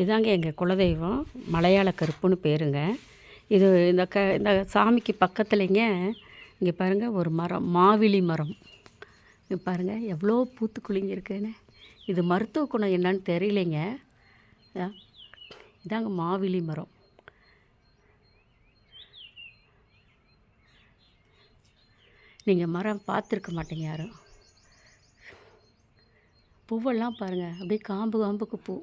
இதாங்க எங்கள் குலதெய்வம். மலையாள கருப்புன்னு பேருங்க. இது இந்த சாமிக்கு பக்கத்துலேங்க இங்கே பாருங்கள் ஒரு மரம், மாவிலி மரம். இங்கே பாருங்கள் எவ்வளோ பூத்து குலுங்கியிருக்குன்னு. இது மருத்துவ குணம் என்னன்னு தெரியலைங்க. இதாங்க மாவிலி மரம். நீங்கள் மரம் பார்த்துருக்க மாட்டீங்க யாரும். பூவெல்லாம் பாருங்கள், அப்படியே காம்பு காம்புக்கு பூ.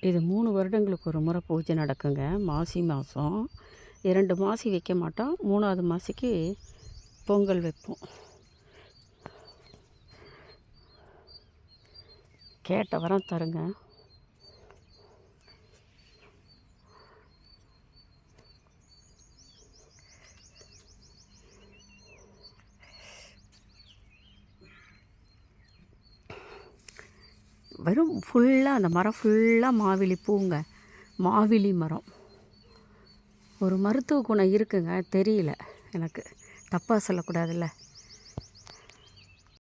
இது 3 வருடங்களுக்கு ஒரு முறை பூஜை நடக்குங்க. மாசி மாதம் 2 மாசி வைக்க மாட்டோம். 3வது மாசிக்கு பொங்கல் வைப்போம். கேட்ட வரம் தருங்க. வெறும் ஃபுல்லாக அந்த மரம் ஃபுல்லாக மாவிலி பூங்க. மாவிலி மரம் ஒரு மருத்துவ குணம் இருக்குங்க. தெரியல எனக்கு, தப்பாக சொல்லக்கூடாதுல்ல.